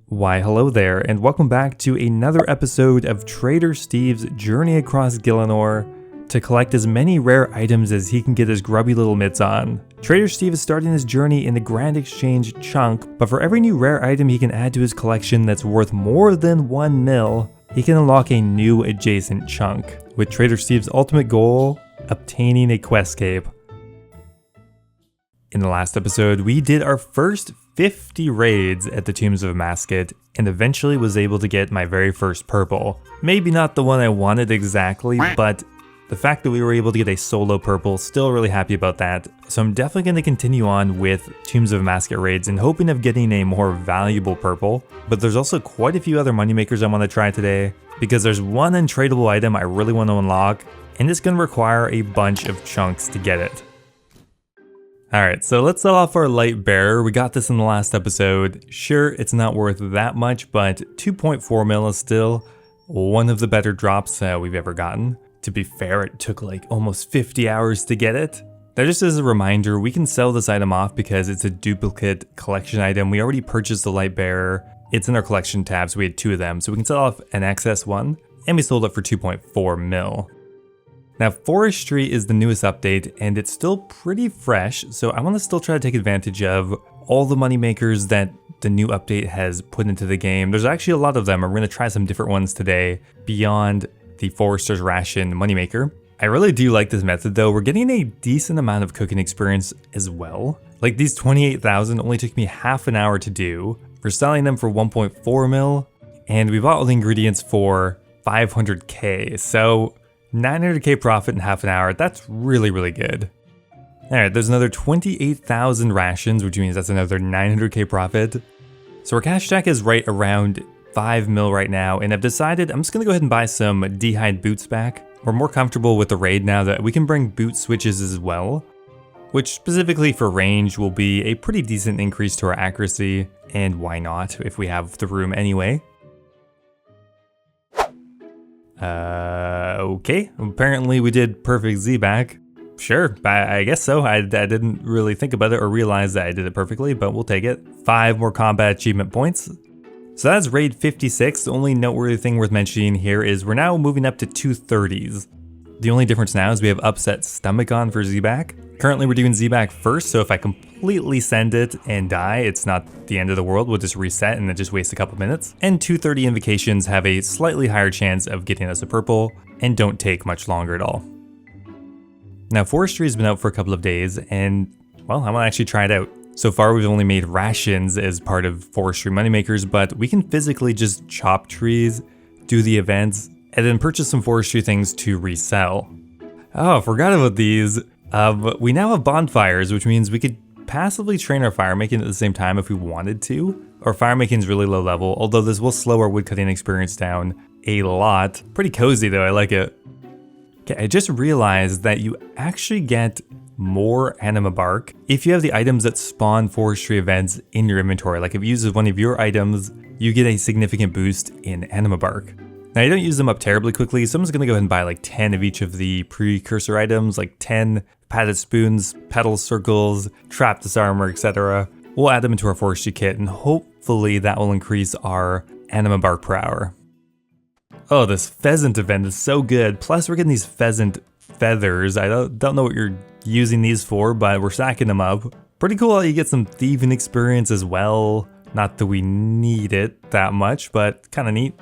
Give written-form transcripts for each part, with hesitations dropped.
Why hello there, and welcome back to another episode of Trader Steve's journey across Gielinor to collect as many rare items as he can get his grubby little mitts on. Trader Steve is starting his journey in the Grand Exchange chunk, but for every new rare item he can add to his collection that's worth more than 1 mil, he can unlock a new adjacent chunk, with Trader Steve's ultimate goal, obtaining a quest cape. In the last episode, we did our first 50 raids at the Tombs of Amascut and eventually was able to get my very first purple. Maybe not the one I wanted exactly, but the fact that we were able to get a solo purple, still really happy about that. So I'm definitely going to continue on with Tombs of Amascut raids and hoping of getting a more valuable purple. But there's also quite a few other moneymakers I want to try today, because there's one untradeable item I really want to unlock, and it's going to require a bunch of chunks to get it. Alright, so let's sell off our light bearer. We got this in the last episode. Sure, it's not worth that much, but 2.4 mil is still one of the better drops we've ever gotten. To be fair, it took like almost 50 hours to get it. Now, just as a reminder, we can sell this item off because it's a duplicate collection item. We already purchased the light bearer. It's in our collection tab, so we had 2 of them. So we can sell off an excess one, and we sold it for 2.4 mil. Now, Forestry is the newest update, and it's still pretty fresh, so I want to still try to take advantage of all the moneymakers that the new update has put into the game. There's actually a lot of them. We're going to try some different ones today beyond the Forester's Ration moneymaker. I really do like this method though. We're getting a decent amount of cooking experience as well. Like these 28,000 only took me half an hour to do. We're selling them for 1.4 mil, and we bought all the ingredients for 500k. So 900k profit in half an hour, that's really, really good. Alright, there's another 28,000 rations, which means that's another 900k profit. So our cash stack is right around 5 mil right now, and I've decided I'm just gonna go ahead and buy some D'hide boots back. We're more comfortable with the raid now that we can bring boot switches as well, which specifically for range will be a pretty decent increase to our accuracy, and why not if we have the room anyway. Okay, apparently we did perfect Z back. Sure, I guess so. I didn't really think about it or realize that I did it perfectly, but we'll take it. 5 more combat achievement points. So that's raid 56. The only noteworthy thing worth mentioning here is we're now moving up to 230s. The only difference now is we have upset stomach on for Z-back. Currently we're doing Z-back first, so if I completely send it and die, it's not the end of the world. We'll just reset and then just waste a couple minutes. And 230 invocations have a slightly higher chance of getting us a purple and don't take much longer at all. Now, Forestry has been out for a couple of days, and well, I want to actually try it out. So far, we've only made rations as part of Forestry moneymakers, but we can physically just chop trees, do the events, and then purchase some forestry things to resell. Oh, I forgot about these. We now have bonfires, which means we could passively train our fire making at the same time if we wanted to. Our fire making is really low level, although this will slow our woodcutting experience down a lot. Pretty cozy though, I like it. Okay, I just realized that you actually get more anima bark if you have the items that spawn forestry events in your inventory. Like if you use one of your items, you get a significant boost in anima bark. Now, you don't use them up terribly quickly, so I'm just going to go ahead and buy like 10 of each of the precursor items, like 10 padded spoons, petal circles, trap disarmor, etc. We'll add them into our forestry kit, and hopefully that will increase our anima bark per hour. Oh, this pheasant event is so good. Plus, we're getting these pheasant feathers. I don't know what you're using these for, but we're stacking them up. Pretty cool how you get some thieving experience as well. Not that we need it that much, but kind of neat.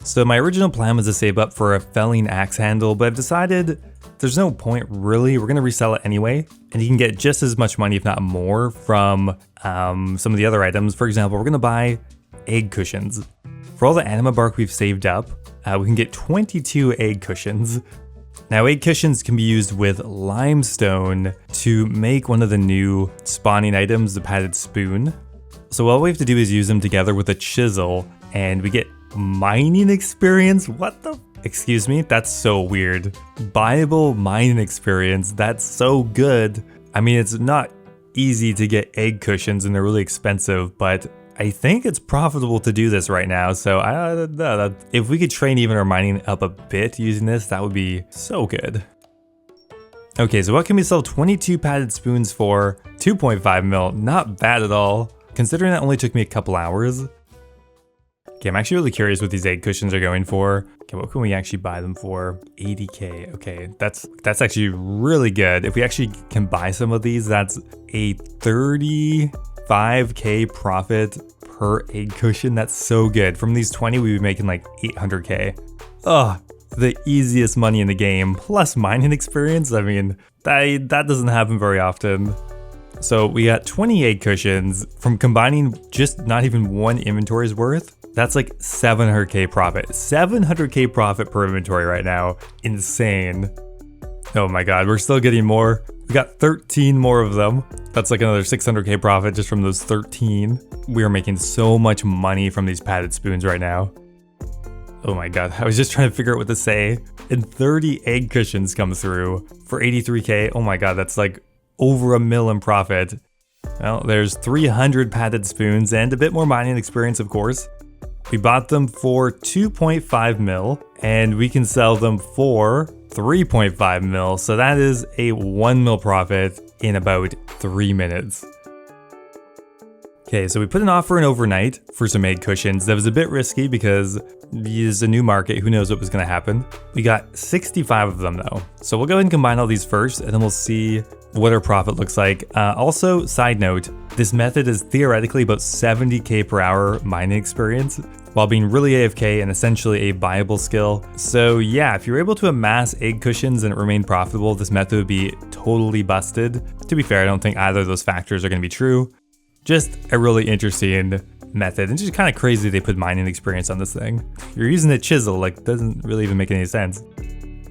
So my original plan was to save up for a felling axe handle, but I've decided there's no point really. We're gonna resell it anyway, and you can get just as much money, if not more, from some of the other items. For example, we're gonna buy egg cushions. For all the anima bark we've saved up, we can get 22 egg cushions. Now, egg cushions can be used with limestone to make one of the new spawning items, the padded spoon. So all we have to do is use them together with a chisel, and we get mining experience? What the? Excuse me? That's so weird. Buyable mining experience. That's so good. I mean, it's not easy to get egg cushions and they're really expensive, but I think it's profitable to do this right now. So if we could train even our mining up a bit using this, that would be so good. Okay, so what can we sell 22 padded spoons for? 2.5 mil. Not bad at all. Considering that only took me a couple hours. Okay, I'm actually really curious what these egg cushions are going for. Okay, what can we actually buy them for? 80K. Okay, that's actually really good. If we actually can buy some of these, that's a 35K profit per egg cushion. That's so good. From these 20, we'd be making like 800K. Ugh, the easiest money in the game, plus mining experience. I mean, that doesn't happen very often. So we got 20 egg cushions from combining just not even one inventory's worth. That's like 700K profit. 700K profit per inventory right now. Insane. Oh my god, we're still getting more. We got 13 more of them. That's like another 600K profit just from those 13. We are making so much money from these padded spoons right now. Oh my god, I was just trying to figure out what to say. And 30 egg cushions come through for 83K. Oh my god, that's like over $1 million in profit. Well, there's 300 padded spoons and a bit more mining experience, of course. We bought them for 2.5 mil, and we can sell them for 3.5 mil. So that is a 1 mil profit in about 3 minutes. Okay, so we put an offer in overnight for some egg cushions. That was a bit risky because it's a new market. Who knows what was going to happen? We got 65 of them though. So we'll go ahead and combine all these first, and then we'll see what our profit looks like. Also, side note, this method is theoretically about 70K per hour mining experience, while being really AFK and essentially a viable skill. So yeah, if you're able to amass egg cushions and it remain profitable, this method would be totally busted. To be fair, I don't think either of those factors are going to be true. Just a really interesting method, and just kind of crazy they put mining experience on this thing. You're using a chisel, like, doesn't really even make any sense.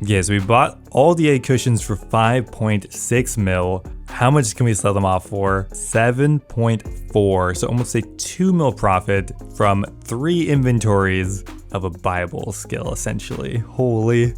Yeah, so we bought all the egg cushions for 5.6 mil. How much can we sell them off for? 7.4, so almost a 2 mil profit from 3 inventories of a viable skill, essentially. Holy.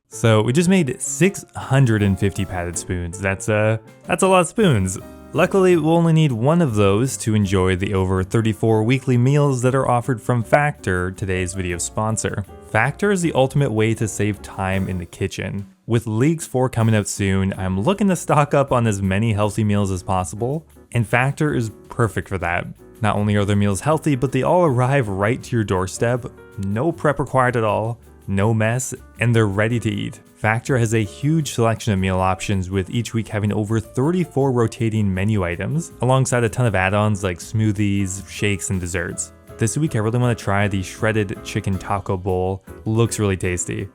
So we just made 650 padded spoons. That's a lot of spoons. Luckily, we'll only need one of those to enjoy the over 34 weekly meals that are offered from Factor, today's video sponsor. Factor is the ultimate way to save time in the kitchen. With Leagues 4 coming out soon, I'm looking to stock up on as many healthy meals as possible, and Factor is perfect for that. Not only are their meals healthy, but they all arrive right to your doorstep, no prep required at all, no mess, and they're ready to eat. Factor has a huge selection of meal options, with each week having over 34 rotating menu items, alongside a ton of add-ons like smoothies, shakes, and desserts. This week I really want to try the shredded chicken taco bowl. Looks really tasty.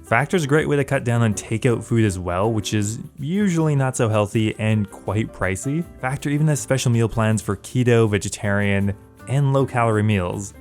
Factor is a great way to cut down on takeout food as well, which is usually not so healthy and quite pricey. Factor even has special meal plans for keto, vegetarian, and low-calorie meals.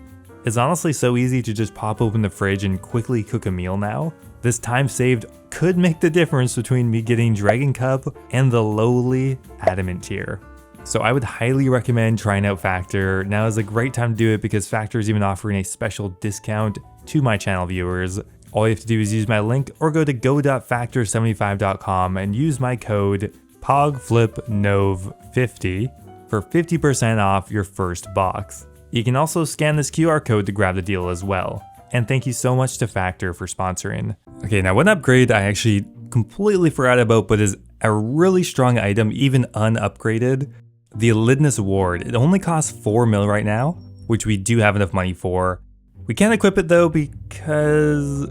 It's honestly so easy to just pop open the fridge and quickly cook a meal now. This time saved could make the difference between me getting Dragon Cup and the lowly Adamant tier. So I would highly recommend trying out Factor. Now is a great time to do it because Factor is even offering a special discount to my channel viewers. All you have to do is use my link or go to go.factor75.com and use my code POGFLIPNOV50 for 50% off your first box. You can also scan this QR code to grab the deal as well. And thank you so much to Factor for sponsoring. Okay, now one upgrade I actually completely forgot about, but is a really strong item, even unupgraded. The Elidness Ward. It only costs 4 mil right now, which we do have enough money for. We can't equip it though because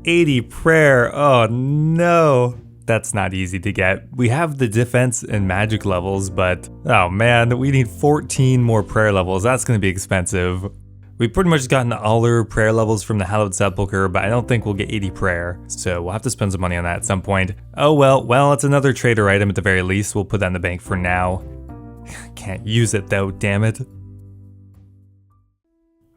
80 prayer. Oh no. That's not easy to get. We have the defense and magic levels, but oh man, we need 14 more prayer levels. That's going to be expensive. We pretty much gotten all our prayer levels from the Hallowed Sepulchre, but I don't think we'll get 80 prayer, so we'll have to spend some money on that at some point. Oh well, it's another trader item at the very least. We'll put that in the bank for now. Can't use it though, damn it.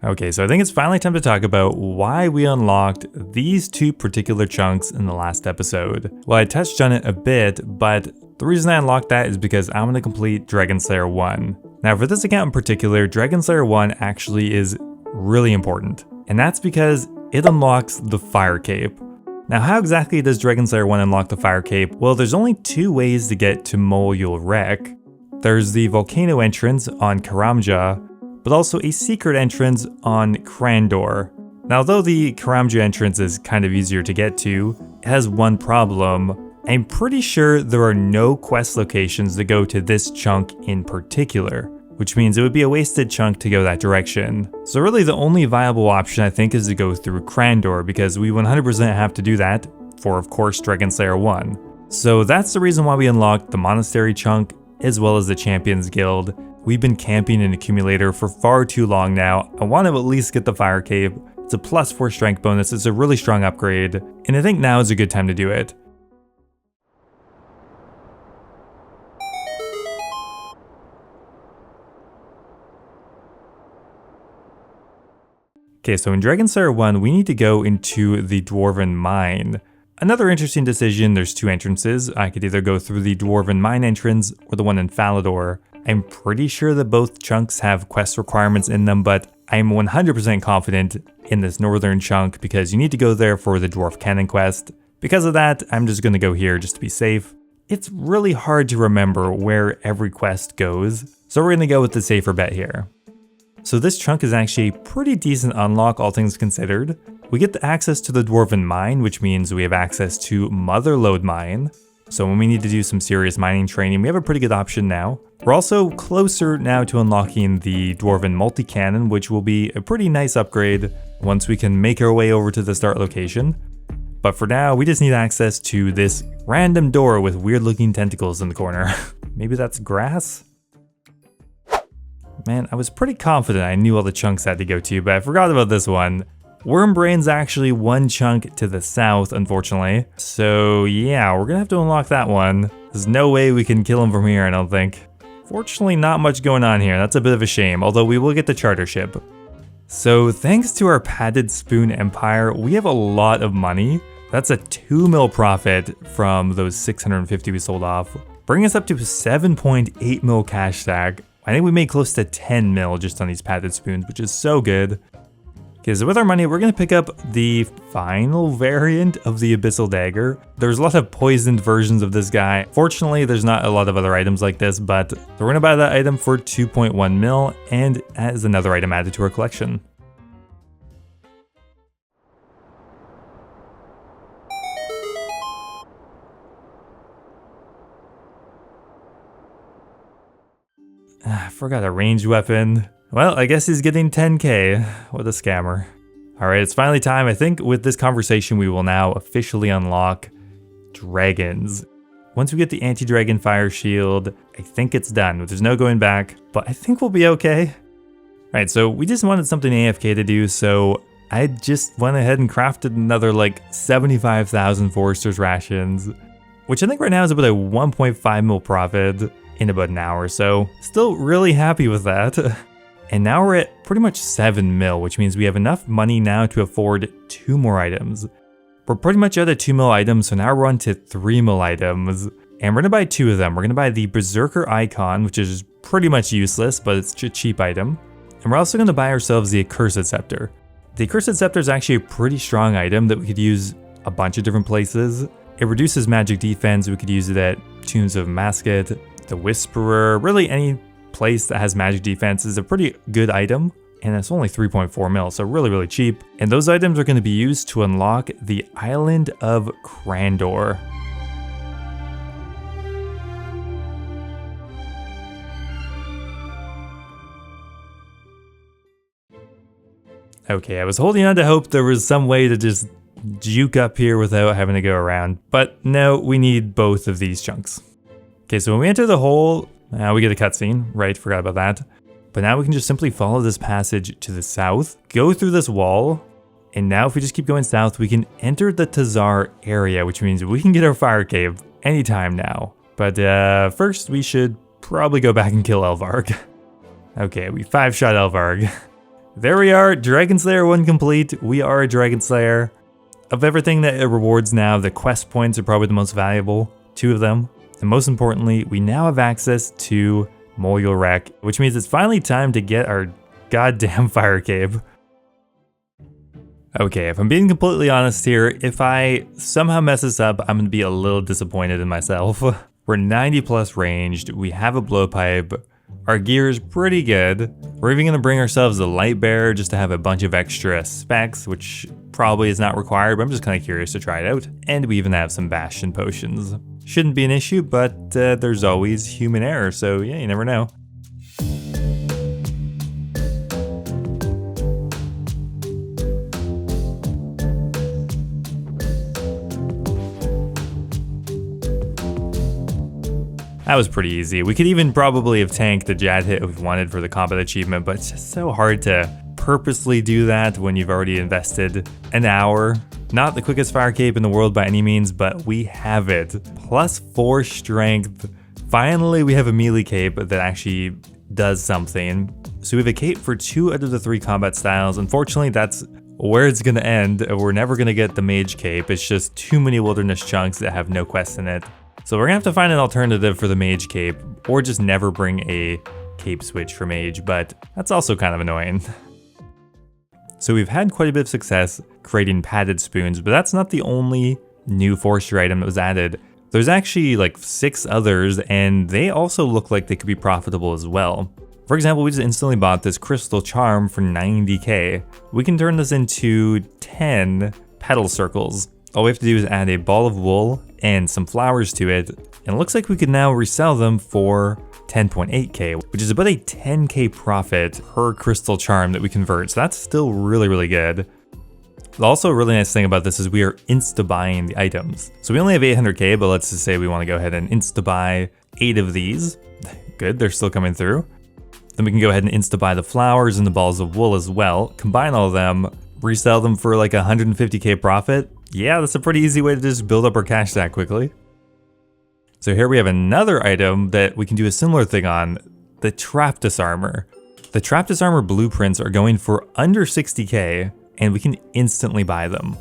Okay, so I think it's finally time to talk about why we unlocked these 2 particular chunks in the last episode. Well, I touched on it a bit, but the reason I unlocked that is because I'm going to complete Dragon Slayer 1. Now for this account in particular, Dragon Slayer 1 actually is really important, and that's because it unlocks the Fire Cape. Now how exactly does Dragon Slayer 1 unlock the Fire Cape? Well, there's only 2 ways to get to Molyul Rek. There's the volcano entrance on Karamja, but also a secret entrance on Krandor. Now though the Karamja entrance is kind of easier to get to, it has one problem. I'm pretty sure there are no quest locations that go to this chunk in particular. which means it would be a wasted chunk to go that direction. So really the only viable option I think is to go through Crandor, because we 100% have to do that for, of course, Dragon Slayer 1. So that's the reason why we unlocked the Monastery chunk as well as the Champions Guild. We've been camping an accumulator for far too long now. I want to at least get the Fire Cave. It's a +4 strength bonus, it's a really strong upgrade, and I think now is a good time to do it. Okay, so in Dragon Slayer 1, we need to go into the Dwarven Mine. Another interesting decision, there's two entrances. I could either go through the Dwarven Mine entrance or the one in Falador. I'm pretty sure that both chunks have quest requirements in them, but I'm 100% confident in this northern chunk because you need to go there for the Dwarf Cannon quest. Because of that, I'm just going to go here just to be safe. It's really hard to remember where every quest goes, so we're going to go with the safer bet here. So this chunk is actually a pretty decent unlock, all things considered. We get the access to the Dwarven Mine, which means we have access to Motherlode Mine. So when we need to do some serious mining training, we have a pretty good option now. We're also closer now to unlocking the Dwarven Multi-Cannon, which will be a pretty nice upgrade once we can make our way over to the start location. But for now, we just need access to this random door with weird looking tentacles in the corner. Maybe that's grass? Man, I was pretty confident I knew all the chunks I had to go to, but I forgot about this one. Wormbrain's actually one chunk to the south, unfortunately. So yeah, we're gonna have to unlock that one. There's no way we can kill him from here, I don't think. Fortunately, not much going on here. That's a bit of a shame, although we will get the charter ship. So thanks to our padded spoon empire, we have a lot of money. That's a 2 mil profit from those 650 we sold off, bringing us up to 7.8 mil cash stack. I think we made close to 10 mil just on these padded spoons, which is so good. Okay, so with our money, we're gonna pick up the final variant of the Abyssal Dagger. There's a lot of poisoned versions of this guy. Fortunately, there's not a lot of other items like this, but we're gonna buy that item for 2.1 mil, and as another item added to our collection. I forgot a ranged weapon. Well, I guess he's getting 10k. What a scammer. Alright, it's finally time. I think with this conversation, we will now officially unlock dragons. Once we get the anti-dragon fire shield, I think it's done. There's no going back, but I think we'll be okay. Alright, so we just wanted something AFK to do, so I just went ahead and crafted another like 75,000 Forester's rations, which I think right now is about a 1.5 mil profit in about an hour, so still really happy with that. And now we're at pretty much 7 mil, which means we have enough money now to afford 2 more items. We're pretty much out of 2 mil items, so now we're on to 3 mil items. And we're gonna buy 2 of them. We're gonna buy the Berserker Icon, which is pretty much useless, but it's a cheap item. And we're also gonna buy ourselves the Accursed Scepter. The Accursed Scepter is actually a pretty strong item that we could use a bunch of different places. It reduces magic defense. We could use it at Tombs of Amascut, the Whisperer, really any place that has magic defense is a pretty good item, and it's only 3.4 mil, so really cheap. And those items are going to be used to unlock the Island of Crandor. Okay, I was holding on to hope there was some way to just juke up here without having to go around, but no, we need both of these chunks. Okay, so when we enter the hole, now we get a cutscene, right? Forgot about that. But now we can just simply follow this passage to the south, go through this wall, and now if we just keep going south, we can enter the Tazar area, which means we can get our fire cave anytime now. But first, we should probably go back and kill Elvarg. Okay, we 5-shot Elvarg. There we are, Dragon Slayer 1 complete. We are a Dragon Slayer. Of everything that it rewards now, the quest points are probably the most valuable, 2 of them. And most importantly, we now have access to Moyul Wreck, which means it's finally time to get our goddamn fire cave. Okay, if I'm being completely honest here, if I somehow mess this up, I'm gonna be a little disappointed in myself. We're 90 plus ranged, we have a blowpipe, our gear is pretty good. We're even gonna bring ourselves a light bearer just to have a bunch of extra specs, which probably is not required, but I'm just kinda curious to try it out. And we even have some bastion potions. Shouldn't be an issue, but there's always human error, so yeah, you never know. That was pretty easy. We could even probably have tanked the Jad hit if we wanted for the combat achievement, but it's just so hard to purposely do that when you've already invested an hour. Not the quickest fire cape in the world by any means, but we have it. +4 strength. Finally, we have a melee cape that actually does something. So we have a cape for 2 out of the 3 combat styles. Unfortunately, that's where it's gonna end. We're never gonna get the mage cape. It's just too many wilderness chunks that have no quests in it. So we're gonna have to find an alternative for the mage cape, or just never bring a cape switch for mage, but that's also kind of annoying. So we've had quite a bit of success creating padded spoons, but that's not the only new forestry item that was added. There's actually like 6 others, and they also look like they could be profitable as well. For example, we just instantly bought this crystal charm for 90k. We can turn this into 10 petal circles. All we have to do is add a ball of wool and some flowers to it, and it looks like we could now resell them for 10.8k, which is about a 10k profit per crystal charm that we convert, so that's still really, really good. Also, a really nice thing about this is we are insta-buying the items. So we only have 800k, but let's just say we want to go ahead and insta-buy 8 of these. Good, they're still coming through. Then we can go ahead and insta-buy the flowers and the balls of wool as well, combine all of them, resell them for like 150k profit. Yeah, that's a pretty easy way to just build up our cash stack quickly. So here we have another item that we can do a similar thing on, the trap disarmor. The trap disarmor blueprints are going for under 60k, and we can instantly buy them.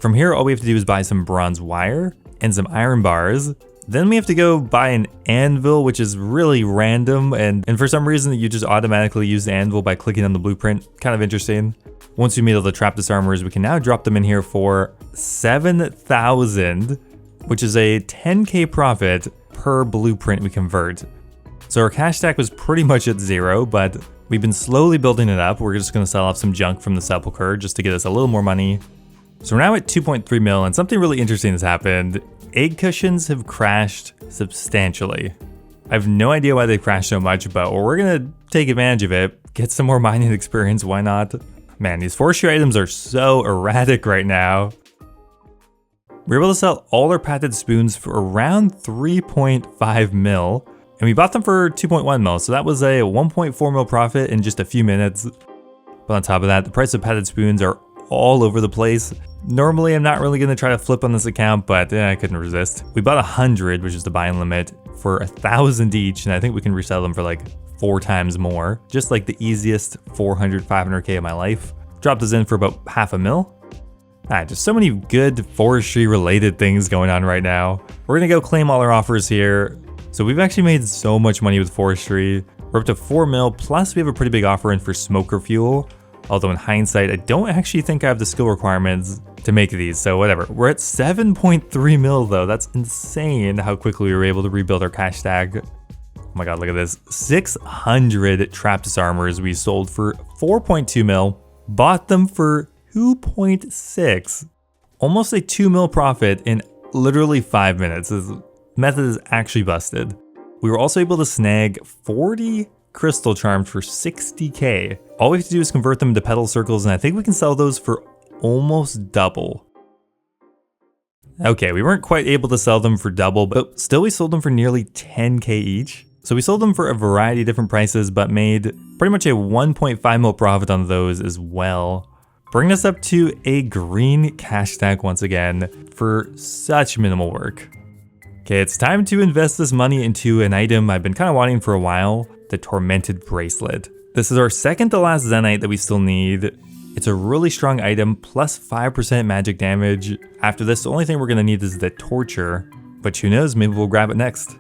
From here, all we have to do is buy some bronze wire and some iron bars. Then we have to go buy an anvil, which is really random, and for some reason you just automatically use the anvil by clicking on the blueprint. Kind of interesting. Once we meet all the trap disarmors, we can now drop them in here for 7,000, which is a 10k profit per blueprint we convert. So our cash stack was pretty much at 0, but we've been slowly building it up. We're just gonna sell off some junk from the sepulcher just to get us a little more money. So we're now at 2.3 mil, and something really interesting has happened. Egg cushions have crashed substantially. I have no idea why they've crashed so much, but we're gonna take advantage of it, get some more mining experience, why not? Man, these forestry items are so erratic right now. We were able to sell all our padded spoons for around 3.5 mil, and we bought them for 2.1 mil, so that was a 1.4 mil profit in just a few minutes. But on top of that, the price of padded spoons are all over the place. Normally, I'm not really gonna try to flip on this account, but I couldn't resist. We bought 100, which is the buy-in limit, for 1,000 each, and I think we can resell them for like 4 times more. Just like the easiest 400, 500k of my life. Dropped this in for about half a mil. Just so many good forestry related things going on right now. We're gonna go claim all our offers here. So we've actually made so much money with forestry. We're up to 4 mil, plus we have a pretty big offer in for smoker fuel. Although in hindsight, I don't actually think I have the skill requirements to make these, so whatever. We're at 7.3 mil though. That's insane how quickly we were able to rebuild our cash stack. Oh my god, look at this. 600 trap disarmors we sold for 4.2 mil, bought them for 2.6. Almost a 2 mil profit in literally 5 minutes. This method is actually busted. We were also able to snag 40 crystal charms for 60k. All we have to do is convert them into petal circles, and I think we can sell those for almost double. Okay, we weren't quite able to sell them for double, but still we sold them for nearly 10k each. So we sold them for a variety of different prices, but made pretty much a 1.5 mil profit on those as well. Bringing us up to a green cash stack once again for such minimal work. Okay, it's time to invest this money into an item I've been kind of wanting for a while, the Tormented Bracelet. This is our second to last Zenite that we still need. It's a really strong item, plus 5% magic damage. After this, the only thing we're gonna need is the Torture, but who knows, maybe we'll grab it next.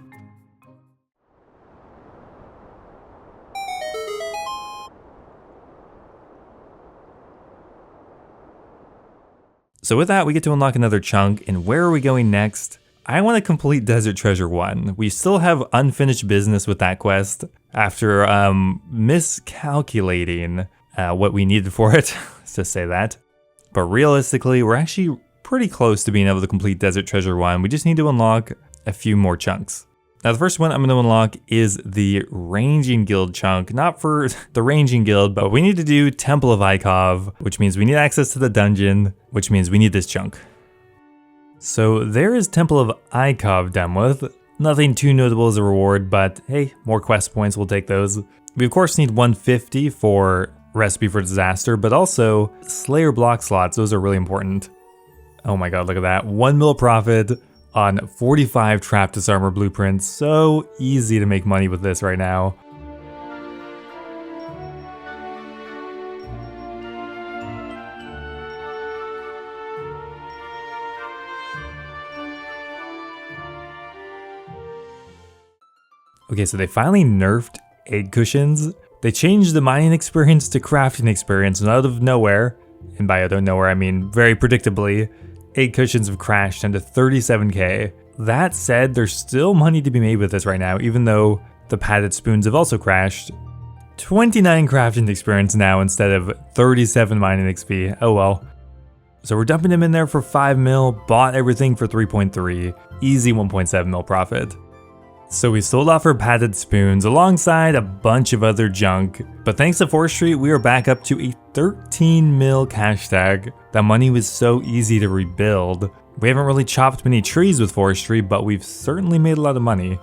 So with that, we get to unlock another chunk, and where are we going next? I want to complete Desert Treasure 1. We still have unfinished business with that quest after miscalculating what we needed for it, let's just say that. But realistically, we're actually pretty close to being able to complete Desert Treasure 1. We just need to unlock a few more chunks. Now the first one I'm going to unlock is the Ranging Guild chunk, not for the Ranging Guild, but we need to do Temple of Ikov, which means we need access to the dungeon, which means we need this chunk. So there is Temple of Ikov done with. Nothing too notable as a reward, but hey, more quest points, we'll take those. We of course need 150 for Recipe for Disaster, but also Slayer block slots, those are really important. Oh my god, look at that. 1 mil profit on 45 Trap Disarmor blueprints. So easy to make money with this right now. Okay, so they finally nerfed egg cushions. They changed the mining experience to crafting experience, and out of nowhere, and by out of nowhere I mean very predictably, egg cushions have crashed into 37k. That said, there's still money to be made with this right now, even though the padded spoons have also crashed. 29 crafting experience now instead of 37 mining XP, oh well. So we're dumping them in there for 5 mil, bought everything for 3.3, easy 1.7 mil profit. So we sold off our padded spoons alongside a bunch of other junk, but thanks to Forestry, we are back up to a 13 mil cash tag. That money was so easy to rebuild. We haven't really chopped many trees with Forestry, but we've certainly made a lot of money.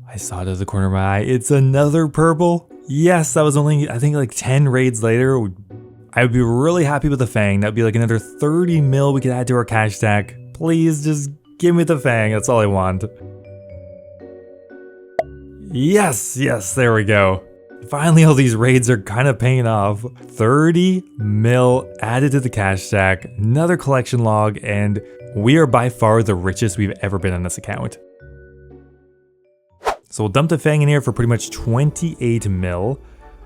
I saw it out of the corner of my eye. It's another purple. Yes, that was only, I think, like 10 raids later. I would be really happy with the Fang. That would be like another 30 mil we could add to our cash stack. Please just give me the Fang. That's all I want. Yes, there we go. Finally, all these raids are kind of paying off. 30 mil added to the cash stack, another collection log, and we are by far the richest we've ever been on this account. So we'll dump the Fang in here for pretty much 28 mil.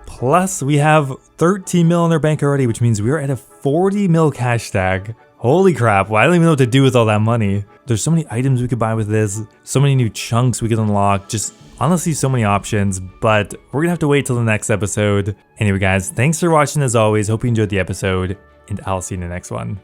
Plus, we have 13 mil in our bank already, which means we're at a 40 mil cash stack. Holy crap, well, I don't even know what to do with all that money. There's so many items we could buy with this, so many new chunks we could unlock, just honestly so many options, but we're gonna have to wait till the next episode. Anyway guys, thanks for watching as always, hope you enjoyed the episode, and I'll see you in the next one.